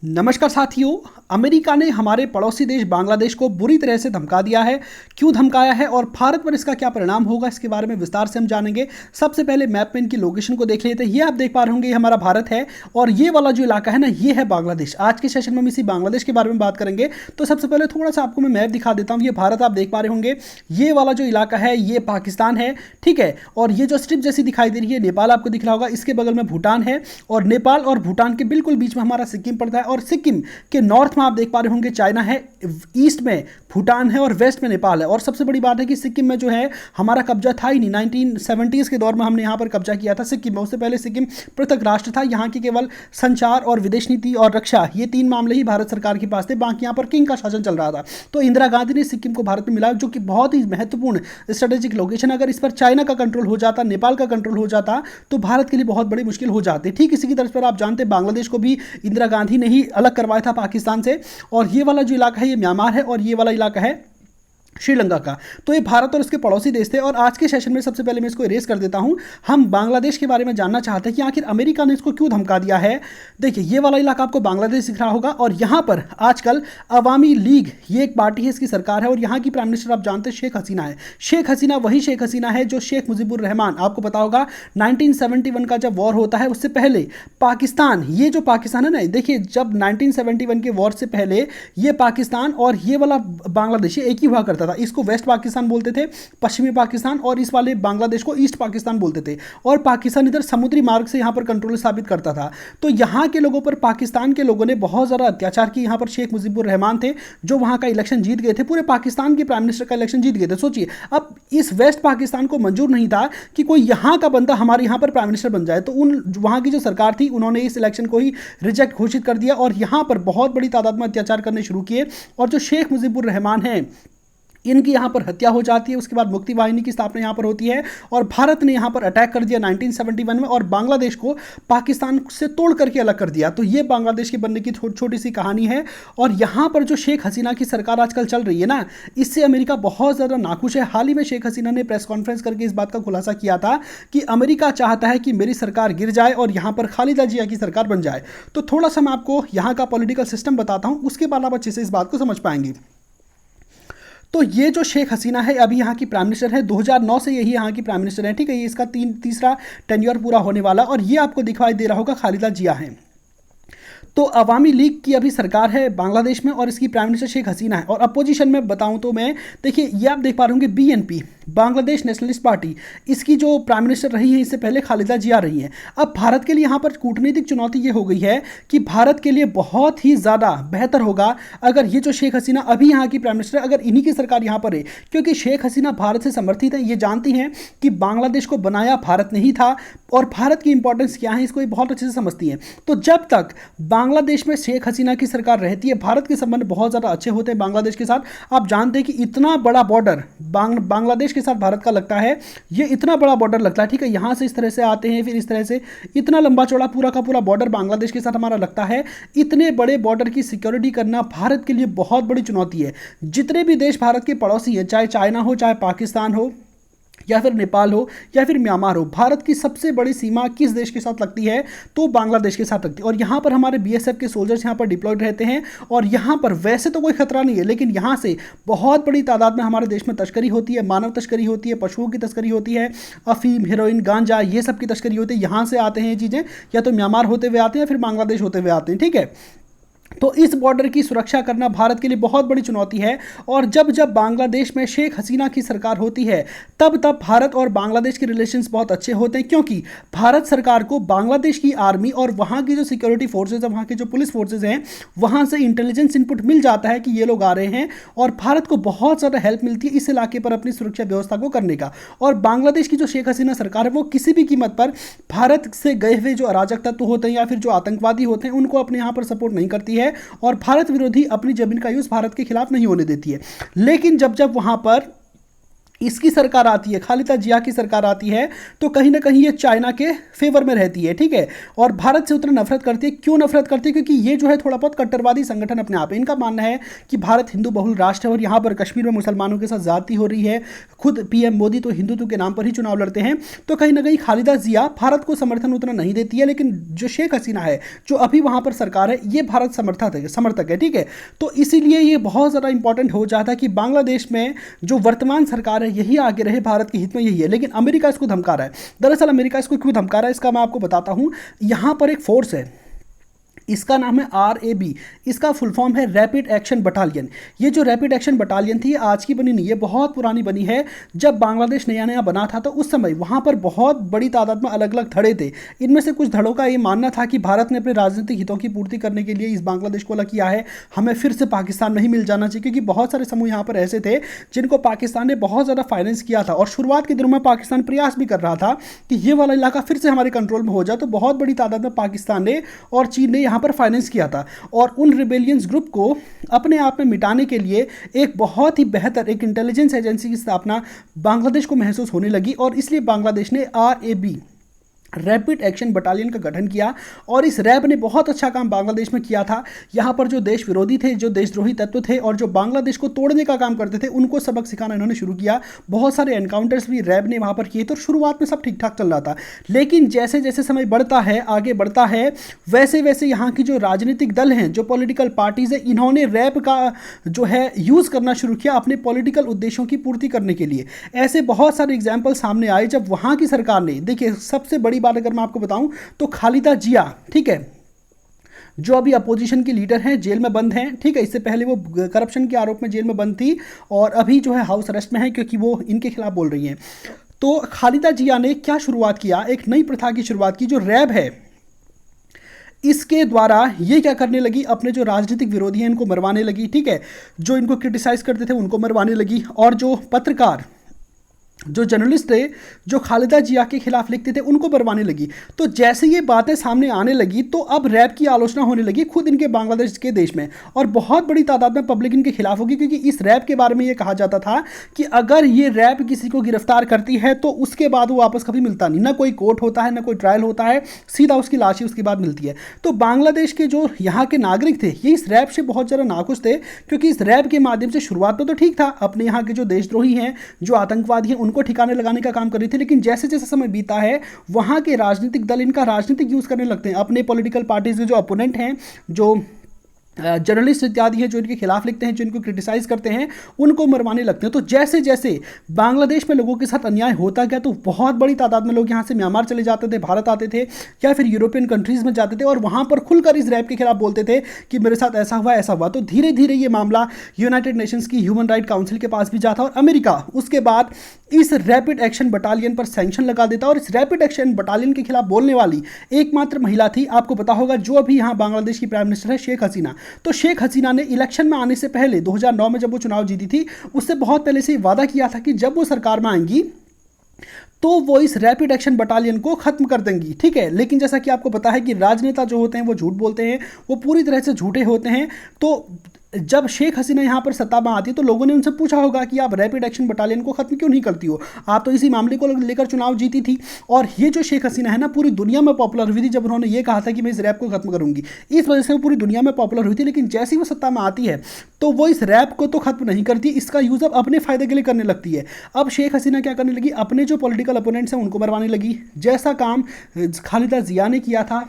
नमस्कार साथियों। अमेरिका ने हमारे पड़ोसी देश बांग्लादेश को बुरी तरह से धमका दिया है। क्यों धमकाया है और भारत पर इसका क्या परिणाम होगा, इसके बारे में विस्तार से हम जानेंगे। सबसे पहले मैप में इनकी लोकेशन को देख लेते हैं। ये आप देख पा रहे होंगे, ये हमारा भारत है और ये वाला जो इलाका है ना, ये है बांग्लादेश। आज के सेशन में हम इसी बांग्लादेश के बारे में बात करेंगे। तो सबसे पहले थोड़ा सा आपको मैं मैप दिखा देता हूँ। ये भारत आप देख पा रहे होंगे, ये वाला जो इलाका है ये पाकिस्तान है, ठीक है। और ये जो स्ट्रिप जैसी दिखाई दे रही है नेपाल आपको दिख रहा होगा, इसके बगल में भूटान है और नेपाल और भूटान के बिल्कुल बीच में हमारा सिक्किम पड़ता है। और सिक्किम के नॉर्थ में आप देख पा रहे होंगे चाइना है, ईस्ट में भूटान है और वेस्ट में नेपाल है। और सबसे बड़ी बात है कि सिक्किम में जो है हमारा कब्जा था ही नहीं। 1970s के दौर में हमने यहाँ पर कब्जा किया था सिक्किम में। उससे पहले सिक्किम पृथक राष्ट्र था। यहाँ की केवल संचार और विदेश नीति और रक्षा, ये तीन मामले ही भारत सरकार के पास थे, बाकी यहाँ पर किंग का शासन चल रहा था। तो इंदिरा गांधी ने सिक्किम को भारत में मिला, जो कि बहुत ही महत्वपूर्ण स्ट्रेटेजिक लोकेशन। अगर इस पर चाइना का कंट्रोल हो जाता, नेपाल का कंट्रोल हो जाता, तो भारत के लिए बहुत बड़ी मुश्किल हो जाती। ठीक इसी की तर्ज पर आप जानते हैं बांग्लादेश को भी इंदिरा गांधी ने ही अलग करवाया था पाकिस्तान से। और ये वाला जो इलाका है ये म्यांमार है और ये वाला इलाका है श्रीलंका का। तो ये भारत और उसके पड़ोसी देश थे। और आज के सेशन में सबसे पहले मैं इसको इरेज कर देता हूं। हम बांग्लादेश के बारे में जानना चाहते हैं कि आखिर अमेरिका ने इसको क्यों धमका दिया है। देखिए, ये वाला इलाका आपको बांग्लादेश दिख रहा होगा और यहां पर आजकल अवामी लीग, ये एक पार्टी है, इसकी सरकार है। और यहां की प्राइम मिनिस्टर आप जानते हैं शेख हसीना है। शेख हसीना वही शेख हसीना है जो शेख मुजीबुर रहमान, आपको पता होगा 1971 का जब वॉर होता है उससे पहले पाकिस्तान, ये जो पाकिस्तान है ना, देखिए जब 1971 के वॉर से पहले ये पाकिस्तान और ये वाला बांग्लादेश एक ही हुआ करता था। इसको वेस्ट पाकिस्तान बोलते थे, पश्चिमी पाकिस्तान, और इस वाले बांग्लादेश को ईस्ट पाकिस्तान बोलते थे। और पाकिस्तान इधर समुद्री मार्ग से यहां पर कंट्रोल स्थापित करता था। तो यहां के लोगों पर पाकिस्तान के लोगों ने बहुत ज़्यादा अत्याचार किए। यहां पर शेख मुजीबुर रहमान थे जो वहां का इलेक्शन जीत गए थे, पूरे पाकिस्तान के प्राइम मिनिस्टर का इलेक्शन जीत गए थे। सोचिए, अब इस वेस्ट पाकिस्तान को मंजूर नहीं था कि कोई यहां का बंदा हमारे यहां पर प्राइम मिनिस्टर बन जाए। तो उन वहां की जो सरकार थी उन्होंने इस इलेक्शन को ही रिजेक्ट घोषित कर दिया और यहां पर बहुत बड़ी तादाद में अत्याचार करने शुरू किए। और जो शेख मुजीबुर रहमान हैं, इनकी यहाँ पर हत्या हो जाती है। उसके बाद मुक्ति वाहिनी की स्थापना यहाँ पर होती है और भारत ने यहाँ पर अटैक कर दिया 1971 में और बांग्लादेश को पाकिस्तान से तोड़ करके अलग कर दिया। तो ये बांग्लादेश के बनने की छोटी सी कहानी है। और यहाँ पर जो शेख हसीना की सरकार आजकल चल रही है ना, इससे अमेरिका बहुत ज़्यादा नाखुश है। हाल ही में शेख हसीना ने प्रेस कॉन्फ्रेंस करके इस बात का खुलासा किया था कि अमेरिका चाहता है कि मेरी सरकार गिर जाए और यहाँ पर खालिदा जिया की सरकार बन जाए। तो थोड़ा सा मैं आपको यहाँ का पॉलिटिकल सिस्टम बताता हूँ, उसके बाद आप अच्छे से इस बात को समझ पाएंगे। तो ये जो शेख हसीना है अभी यहाँ की प्राइम मिनिस्टर है, 2009 से यही यहाँ की प्राइम मिनिस्टर है, ठीक है। ये इसका तीसरा टेन्योर पूरा होने वाला। और ये आपको दिखाई दे रहा होगा खालिदा जिया है। तो अवामी लीग की अभी सरकार है बांग्लादेश में और इसकी प्राइम मिनिस्टर शेख हसीना है। और अपोजिशन में बताऊं तो मैं, देखिए ये आप देख पा रहे होंगे बीएनपी, बांग्लादेश नेशनलिस्ट पार्टी, इसकी जो प्राइम मिनिस्टर रही है इससे पहले खालिदा जिया रही है। अब भारत के लिए यहाँ पर कूटनीतिक चुनौती ये हो गई है कि भारत के लिए बहुत ही ज़्यादा बेहतर होगा अगर ये जो शेख हसीना अभी यहाँ की प्राइम मिनिस्टर, अगर इन्हीं की सरकार यहाँ पर है। क्योंकि शेख हसीना भारत से समर्थित है, ये जानती हैं कि बांग्लादेश को बनाया भारत नहीं था और भारत की इंपॉर्टेंस क्या है इसको ये बहुत अच्छे से समझती हैं। तो जब तक बांग्लादेश में शेख हसीना की सरकार रहती है, भारत के संबंध बहुत ज़्यादा अच्छे होते हैं बांग्लादेश के साथ। आप जानते हैं कि इतना बड़ा बॉर्डर बांग्लादेश के साथ भारत का लगता है, ये इतना बड़ा बॉर्डर लगता है, ठीक है। यहाँ से इस तरह से आते हैं, फिर इस तरह से इतना लंबा चौड़ा पूरा का पूरा बॉर्डर बांग्लादेश के साथ हमारा लगता है। इतने बड़े बॉर्डर की सिक्योरिटी करना भारत के लिए बहुत बड़ी चुनौती है। जितने भी देश भारत के पड़ोसी हैं, चाहे चाइना हो, चाहे पाकिस्तान हो, या फिर नेपाल हो, या फिर म्यांमार हो, भारत की सबसे बड़ी सीमा किस देश के साथ लगती है? तो बांग्लादेश के साथ लगती है। और यहाँ पर हमारे बीएसएफ के सोल्जर्स यहाँ पर डिप्लॉयड रहते हैं और यहाँ पर वैसे तो कोई खतरा नहीं है, लेकिन यहाँ से बहुत बड़ी तादाद में हमारे देश में तस्करी होती है, मानव तस्करी होती है, पशुओं की तस्करी होती है, अफीम, हेरोइन, गांजा, ये सब की तस्करी होती है। यहाँ से आते हैं ये चीज़ें, या तो म्यांमार होते हुए आते हैं या फिर बांग्लादेश होते हुए आते हैं, ठीक है। तो इस बॉर्डर की सुरक्षा करना भारत के लिए बहुत बड़ी चुनौती है। और जब जब बांग्लादेश में शेख हसीना की सरकार होती है तब तब भारत और बांग्लादेश के रिलेशंस बहुत अच्छे होते हैं, क्योंकि भारत सरकार को बांग्लादेश की आर्मी और वहाँ की जो सिक्योरिटी फोर्सेज है, वहाँ की जो पुलिस फोर्सेज हैं, वहाँ से इंटेलिजेंस इनपुट मिल जाता है कि ये लोग आ रहे हैं और भारत को बहुत ज़्यादा हेल्प मिलती है इस इलाके पर अपनी सुरक्षा व्यवस्था को करने का। और बांग्लादेश की जो शेख हसीना सरकार है वो किसी भी कीमत पर भारत से गए हुए जो अराजक तत्व होते हैं या फिर जो आतंकवादी होते हैं उनको अपने यहाँ पर सपोर्ट नहीं करती है और भारत विरोधी अपनी जमीन का यूज भारत के खिलाफ नहीं होने देती है। लेकिन जब जब वहां पर इसकी सरकार आती है, खालिदा जिया की सरकार आती है, तो कहीं ना कहीं ये चाइना के फेवर में रहती है, ठीक है। और भारत से उतना नफरत करती है। क्यों नफरत करती है? क्योंकि ये जो है थोड़ा बहुत कट्टरवादी संगठन अपने आप है। इनका मानना है कि भारत हिंदू बहुल राष्ट्र है और यहाँ पर कश्मीर में मुसलमानों के साथ ज्यादती हो रही है। खुद पीएम मोदी तो हिंदुत्व के नाम पर ही चुनाव लड़ते हैं। तो कहीं ना कहीं खालिदा जिया भारत को समर्थन उतना नहीं देती है, लेकिन जो शेख हसीना है, जो अभी वहां पर सरकार है, ये भारत समर्थक है, ठीक है। तो इसीलिए ये बहुत ज़्यादा इंपॉर्टेंट हो जाता है कि बांग्लादेश में जो वर्तमान सरकार है यही आगे रहे, भारत के हित में यही है। लेकिन अमेरिका इसको धमका रहा है। दरअसल अमेरिका इसको क्यों धमका रहा है इसका मैं आपको बताता हूं। यहां पर एक फोर्स है, इसका नाम है RAB। इसका फुल फॉर्म है रैपिड एक्शन बटालियन। ये जो रैपिड एक्शन बटालियन थी आज की बनी नहीं है, बहुत पुरानी बनी है। जब बांग्लादेश नया नया बना था तो उस समय वहाँ पर बहुत बड़ी तादाद में अलग अलग धड़े थे। इनमें से कुछ धड़ों का ये मानना था कि भारत ने अपने राजनीतिक हितों की पूर्ति करने के लिए इस बांग्लादेश को अलग किया है, हमें फिर से पाकिस्तान नहीं मिल जाना चाहिए, क्योंकि बहुत सारे समूह यहाँ पर ऐसे थे जिनको पाकिस्तान ने बहुत ज़्यादा फाइनेंस किया था। और शुरुआत के दिनों में पाकिस्तान प्रयास भी कर रहा था कि ये वाला इलाका फिर से हमारे कंट्रोल में हो जाए। तो बहुत बड़ी तादाद में पाकिस्तान ने और चीन ने यहाँ पर फाइनेंस किया था। और उन रिबेलियंस ग्रुप को अपने आप में मिटाने के लिए एक बहुत ही बेहतर एक इंटेलिजेंस एजेंसी की स्थापना बांग्लादेश को महसूस होने लगी और इसलिए बांग्लादेश ने RAB रैपिड एक्शन बटालियन का गठन किया। और इस रैब ने बहुत अच्छा काम बांग्लादेश में किया था। यहाँ पर जो देश विरोधी थे, जो देशद्रोही तत्व थे और जो बांग्लादेश को तोड़ने का काम करते थे, उनको सबक सिखाना इन्होंने शुरू किया। बहुत सारे एनकाउंटर्स भी रैब ने वहाँ पर किए। तो शुरुआत में सब ठीक ठाक चल रहा था, लेकिन जैसे जैसे समय बढ़ता है, आगे बढ़ता है, वैसे वैसे यहाँ की जो राजनीतिक दल हैं, जो पॉलिटिकल पार्टीज हैं, इन्होंने रैब का जो है यूज़ करना शुरू किया अपने पॉलिटिकल उद्देश्यों की पूर्ति करने के लिए। ऐसे बहुत सारे एग्जाम्पल सामने आए जब वहाँ की सरकार ने, देखिए सबसे बड़ी बात अगर मैं आपको बताऊं तो खालिदा जिया, ठीक है, जो अभी अपोजिशन की लीडर हैं, जेल में बंद हैं, ठीक है। इससे पहले वो करप्शन के आरोप में जेल में बंद थी और अभी जो है हाउस अरेस्ट में है क्योंकि वो इनके खिलाफ बोल रही हैं। तो खालिदा जिया ने क्या शुरुआत किया, एक नई प्रथा की शुरुआत की। जो रैब है इसके द्वारा ये क्या करने लगी, अपने जो राजनीतिक विरोधी हैं इनको मरवाने लगी, ठीक है। जो इनको क्रिटिसाइज करते थे उनको मरवाने लगी और जो पत्रकार, जो जर्नलिस्ट थे, जो खालिदा जिया के खिलाफ लिखते थे, उनको मरवाने लगी। तो जैसे ये बातें सामने आने लगी तो अब रैब की आलोचना होने लगी खुद इनके बांग्लादेश के देश में और बहुत बड़ी तादाद में पब्लिक इनके खिलाफ होगी, क्योंकि इस रैब के बारे में ये कहा जाता था कि अगर ये रैब किसी को गिरफ्तार करती है तो उसके बाद वो वापस कभी मिलता नहीं, ना कोई कोर्ट होता है, ना कोई ट्रायल होता है, सीधा उसकी लाश ही उसके बाद मिलती है। तो बांग्लादेश के जो यहाँ के नागरिक थे ये इस रैब से बहुत ज़्यादा नाखुश थे, क्योंकि इस रैब के माध्यम से शुरुआत में तो ठीक था, अपने यहाँ के जो देशद्रोही हैं, जो आतंकवादी हैं, उनको ठिकाने लगाने का काम कर रही थी। लेकिन जैसे जैसे समय बीता है वहां के राजनीतिक दल इनका राजनीतिक यूज करने लगते हैं, अपने पॉलिटिकल पार्टीज के जो अपोनेंट हैं, जो जर्नलिस्ट इत्यादि हैं, जो इनके खिलाफ लिखते हैं, जो इनको क्रिटिसाइज करते हैं, उनको मरवाने लगते हैं। तो जैसे जैसे बांग्लादेश में लोगों के साथ अन्याय होता गया तो बहुत बड़ी तादाद में लोग यहाँ से म्यांमार चले जाते थे, भारत आते थे या फिर यूरोपियन कंट्रीज़ में जाते थे और वहाँ पर खुलकर इस रैप के खिलाफ बोलते थे कि मेरे साथ ऐसा हुआ ऐसा हुआ। तो धीरे धीरे ये मामला यूनाइटेड नेशंस की ह्यूमन राइट काउंसिल के पास भी जाता और अमेरिका उसके बाद इस रैपिड एक्शन बटालियन पर सैंक्शन लगा देता। और इस रैपिड एक्शन बटालियन के खिलाफ बोलने वाली एकमात्र महिला थी, आपको पता होगा, जो अभी यहाँ बांग्लादेश की प्राइम मिनिस्टर है, शेख हसीना। तो शेख हसीना ने इलेक्शन में आने से पहले 2009 में जब वो चुनाव जीती थी, उससे बहुत पहले से वादा किया था कि जब वो सरकार में आएंगी तो वो इस रैपिड एक्शन बटालियन को खत्म कर देंगी, ठीक है। लेकिन जैसा कि आपको पता है कि राजनेता जो होते हैं वो झूठ बोलते हैं, वो पूरी तरह से झूठे होते हैं। तो जब शेख हसीना यहाँ पर सत्ता में आती है तो लोगों ने उनसे पूछा होगा कि आप रैपिड एक्शन बटालियन को खत्म क्यों नहीं करती हो, आप तो इसी मामले को लेकर चुनाव जीती थी। और ये जो शेख हसीना है ना, पूरी दुनिया में पॉपुलर हुई थी जब उन्होंने ये कहा था कि मैं इस रैप को खत्म करूंगी, इस वजह से वो पूरी दुनिया में पॉपुलर हुई थी। लेकिन जैसे ही वो सत्ता में आती है तो वो इस रैप को तो खत्म नहीं करती, इसका यूज अब अपने फायदे के लिए करने लगती है। अब शेख हसीना क्या करने लगी, अपने जो पॉलिटिकल अपोनेंट्स हैं उनको मरवाने लगी, जैसा काम खालिदा जिया ने किया था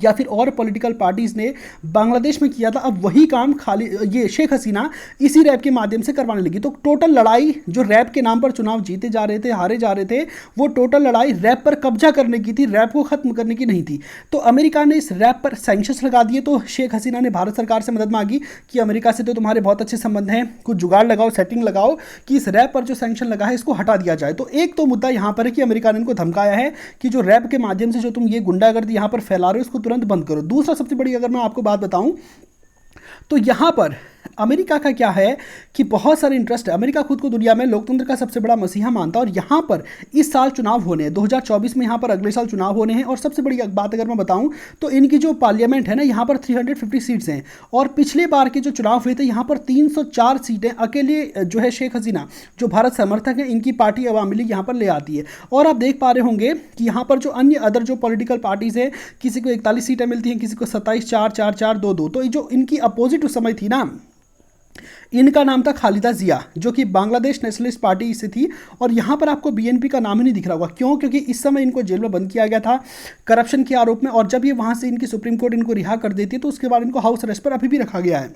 या फिर और पॉलिटिकल पार्टीज ने बांग्लादेश में किया था, अब वही काम ये शेख हसीना इसी रैप के माध्यम से करवाने लगी। तो टोटल लड़ाई जो रैप के नाम पर चुनाव जीते जा रहे थे, हारे जा रहे थे, वो टोटल लड़ाई रैप पर कब्जा करने की थी, रैप को खत्म करने की नहीं थी। तो अमेरिका ने इस रैप पर सैंक्शंस लगा दिए। तो शेख हसीना ने भारत सरकार से मदद मांगी कि अमेरिका से तो तुम्हारे बहुत अच्छे संबंध हैं, कुछ जुगाड़ लगाओ, सेटिंग लगाओ कि इस रैप पर जो सैंक्शन लगा है इसको हटा दिया जाए। तो एक तो मुद्दा यहाँ पर है कि अमेरिका ने इनको धमकाया है कि जो रैप के माध्यम से जो तुम ये गुंडागर्दी यहाँ पर फैला रहे हो इसको तुरंत बंद करो। दूसरा सबसे बड़ी अगर मैं आपको बात बताऊं तो यहां पर अमेरिका का क्या है कि बहुत सारे इंटरेस्ट है। अमेरिका खुद को दुनिया में लोकतंत्र का सबसे बड़ा मसीहा मानता है और यहाँ पर इस साल चुनाव होने हैं, 2024 में यहाँ पर अगले साल चुनाव होने हैं। और सबसे बड़ी बात अगर मैं बताऊँ तो इनकी जो पार्लियामेंट है ना, यहाँ पर 350 सीट्स हैं और पिछले बार के जो चुनाव हुए थे यहाँ पर 304 सीटें अकेले जो है शेख हसीना जो भारत समर्थक है इनकी पार्टी अवामी लीग यहाँ पर ले आती है। और आप देख पा रहे होंगे कि यहाँ पर जो अन्य अदर जो पॉलिटिकल पार्टीज है, किसी को 41 सीटें मिलती हैं, किसी को 27, 4, 4, 4, 2, 2। तो जो इनकी अपोजिट उस समय थी ना, इनका नाम था खालिदा जिया जो कि बांग्लादेश नेशनलिस्ट पार्टी से थी। और यहाँ पर आपको बीएनपी का नाम ही नहीं दिख रहा होगा, क्यों? क्योंकि इस समय इनको जेल में बंद किया गया था करप्शन के आरोप में। और जब ये वहाँ से इनकी सुप्रीम कोर्ट इनको रिहा कर देती है तो उसके बाद इनको हाउस अरेस्ट पर अभी भी रखा गया है।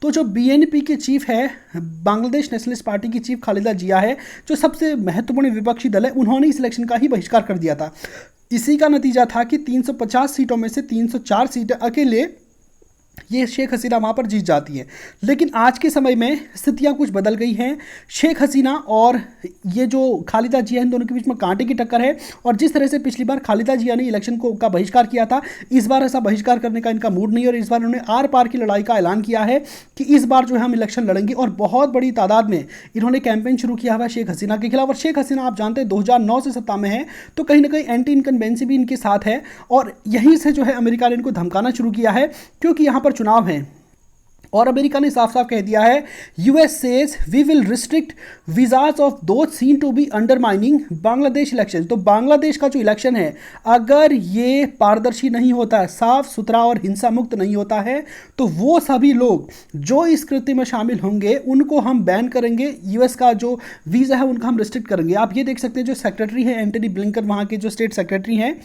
तो जो बीएनपी के चीफ है, बांग्लादेश नेशनलिस्ट पार्टी की चीफ खालिदा जिया है, जो सबसे महत्वपूर्ण विपक्षी दल है, उन्होंने इस इलेक्शन का ही बहिष्कार कर दिया था। इसी का नतीजा था कि 350 सीटों में से 304 सीटें अकेले ये शेख हसीना वहाँ पर जीत जाती है। लेकिन आज के समय में स्थितियाँ कुछ बदल गई हैं। शेख हसीना और ये जो खालिदा जिया इन दोनों के बीच में कांटे की टक्कर है। और जिस तरह से पिछली बार खालिदा जिया ने इलेक्शन का बहिष्कार किया था, इस बार ऐसा बहिष्कार करने का इनका मूड नहीं। और इस बार उन्होंने आर पार की लड़ाई का ऐलान किया है कि इस बार जो है हम इलेक्शन लड़ेंगे। और बहुत बड़ी तादाद में इन्होंने कैंपेन शुरू किया हुआ शेख हसीना के खिलाफ। और शेख हसीना आप जानते हैं 2009 से सत्ता में है, तो कहीं ना कहीं एंटी इनकम्बेंसी भी इनके साथ है। और यहीं से जो है अमेरिका ने इनको धमकाना शुरू किया है, क्योंकि यहाँ पर चुनाव है और अमेरिका ने साफ साफ कह दिया है, US says we will restrict visas of those seen to be undermining Bangladesh election. तो बांग्लादेश का जो इलेक्शन है, अगर ये पारदर्शी नहीं होता है, साफ सुथरा और हिंसा मुक्त नहीं होता है, तो वो सभी लोग जो इस कृत्य में शामिल होंगे उनको हम बैन करेंगे। यूएस का जो वीज़ा है उनका हम रिस्ट्रिक्ट करेंगे। आप ये देख सकते हैं जो सेक्रेटरी है एंटनी ब्लिंकन, वहाँ के जो स्टेट सेक्रेटरी हैं,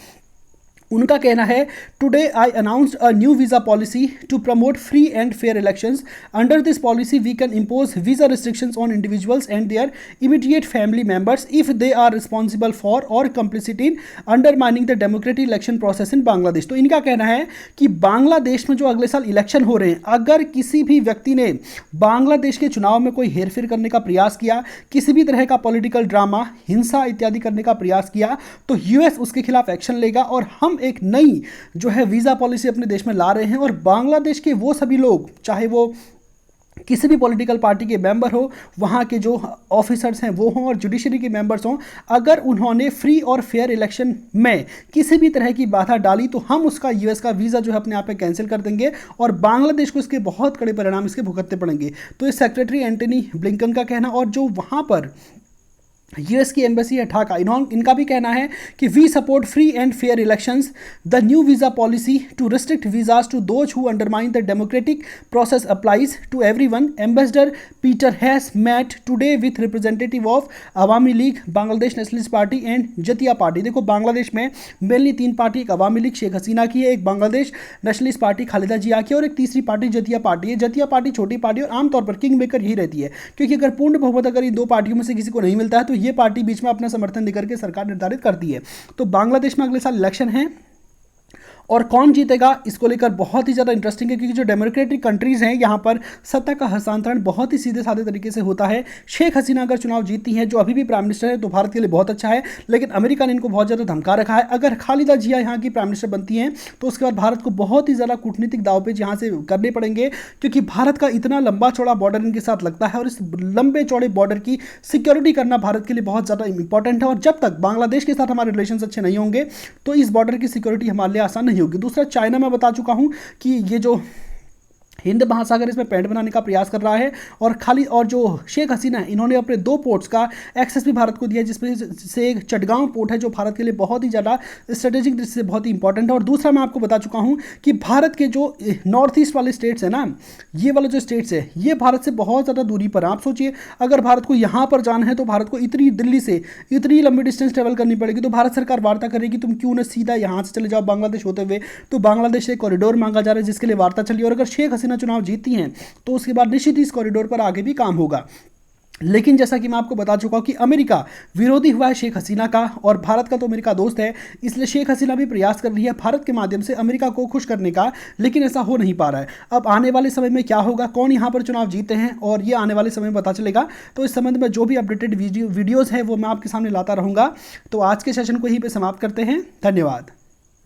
उनका कहना है, today I announced a new visa policy to promote free and fair elections. Under this policy we can impose visa restrictions on individuals and their immediate family members if they are responsible for or complicit in undermining the democratic election process in Bangladesh. तो इनका कहना है कि बांग्लादेश में जो अगले साल election हो रहे हैं, अगर किसी भी व्यक्ति ने बांग्लादेश के चुनाव में कोई हेरफेर करने का प्रयास किया, किसी भी तरह का पॉलिटिकल ड्रामा, हिंसा इत्यादि करने का प्रयास किया, तो यूएस उसके खिलाफ एक्शन लेगा। और हम एक नई जो है वीज़ा पॉलिसी अपने देश में ला रहे हैं। और बांग्लादेश के वो सभी लोग, चाहे वो किसी भी पॉलिटिकल पार्टी के मेंबर हो, वहाँ के जो ऑफिसर्स हैं वो हों और जुडिशरी के मेंबर्स हों, अगर उन्होंने फ्री और फेयर इलेक्शन में किसी भी तरह की बाधा डाली तो हम उसका यूएस का वीज़ा जो है अपने आप में कैंसिल कर देंगे और बांग्लादेश को इसके बहुत कड़े परिणाम इसके भुगतने पड़ेंगे। तो इस सेक्रेटरी एंटनी ब्लिंकन का कहना, और जो वहाँ पर यूएस की एम्बेसी है ढाका, इनका भी कहना है कि we support free and fair elections. The new visa policy to restrict visas to those who undermine the democratic process applies to everyone. Ambassador Peter has met today with representative of Awami League, Bangladesh Nationalist Party and Jatiya party. देखो, बांग्लादेश में mainly 3 party, एक अवामी league Sheikh Hasina की है, एक Bangladesh Nationalist party Khaleda जिया की, और एक तीसरी पार्टी जतिया पार्टी है। जतिया पार्टी छोटी पार्टी और आमतौर पर किंग मेकर यही रहती है, क्योंकि अगर पूर्ण बहुमत अगर इन 2 पार्टियों में से किसी को नहीं मिलता है तो ये पार्टी बीच में अपना समर्थन देकर के सरकार निर्धारित करती है। तो बांग्लादेश में अगले साल इलेक्शन है और कौन जीतेगा इसको लेकर बहुत ही ज़्यादा इंटरेस्टिंग है, क्योंकि जो डेमोक्रेटिक कंट्रीज़ हैं यहाँ पर सत्ता का हस्तांतरण बहुत ही सीधे साधे तरीके से होता है। शेख हसीना अगर चुनाव जीतती हैं, जो अभी भी प्राइम मिनिस्टर है, तो भारत के लिए बहुत अच्छा है, लेकिन अमेरिका ने इनको बहुत ज़्यादा धमका रखा है। अगर खालिदा जिया यहाँ की प्राइम मिनिस्टर बनती हैं तो उसके बाद भारत को बहुत ही ज़्यादा कूटनीतिक दावपेच यहाँ से करने पड़ेंगे, क्योंकि भारत का इतना लंबा चौड़ा बॉर्डर इनके साथ लगता है और इस लंबे चौड़े बॉर्डर की सिक्योरिटी करना भारत के लिए बहुत ज़्यादा इंपॉर्टेंट है। और जब तक बांग्लादेश के साथ हमारे रिलेशन अच्छे नहीं होंगे तो इस बॉर्डर की सिक्योरिटी हमारे लिए आसान नहीं होगी। दूसरा, चाइना मैं बता चुका हूं कि ये जो हिंद महासागर इसमें पैंट बनाने का प्रयास कर रहा है। और जो शेख हसीना है, इन्होंने अपने 2 पोर्ट्स का एक्सेस भी भारत को दिया, जिसमें से एक चटगांव पोर्ट है जो भारत के लिए बहुत ही ज़्यादा स्ट्रेटेजिक दृष्टि से बहुत ही इंपॉर्टेंट है। और दूसरा, मैं आपको बता चुका हूं कि भारत के जो नॉर्थ ईस्ट वाले स्टेट्स हैं ना, ये वाले जो स्टेट्स है, ये भारत से बहुत ज़्यादा दूरी पर। आप सोचिए, अगर भारत को यहाँ पर जाना है तो भारत को इतनी दिल्ली से इतनी लंबी डिस्टेंस ट्रेवल करनी पड़ेगी। तो भारत सरकार वार्ता करेगी, तुम क्यों ना सीधा यहाँ से चले जाओ बांग्लादेश होते हुए। तो बांग्लादेश से कॉरिडोर मांगा जा रहा है जिसके लिए वार्ता चली। और अगर शेख हसीना चुनाव जीतती हैं तो उसके बाद निश्चित ही इस कॉरिडोर पर आगे भी काम होगा। लेकिन जैसा कि मैं आपको बता चुका हूं कि अमेरिका विरोधी हुआ है शेख हसीना का, और भारत का तो अमेरिका दोस्त है, इसलिए शेख हसीना भी प्रयास कर रही है भारत के माध्यम से अमेरिका को खुश करने का, लेकिन ऐसा हो नहीं पा रहा है। अब आने वाले समय में क्या होगा, कौन यहां पर चुनाव जीते हैं, और ये आने वाले समय में पता चलेगा। तो इस संबंध में जो भी अपडेटेड वीडियोज़ है वो मैं आपके सामने लाता रहूँगा। तो आज के सेशन को यहीं पर समाप्त करते हैं। धन्यवाद।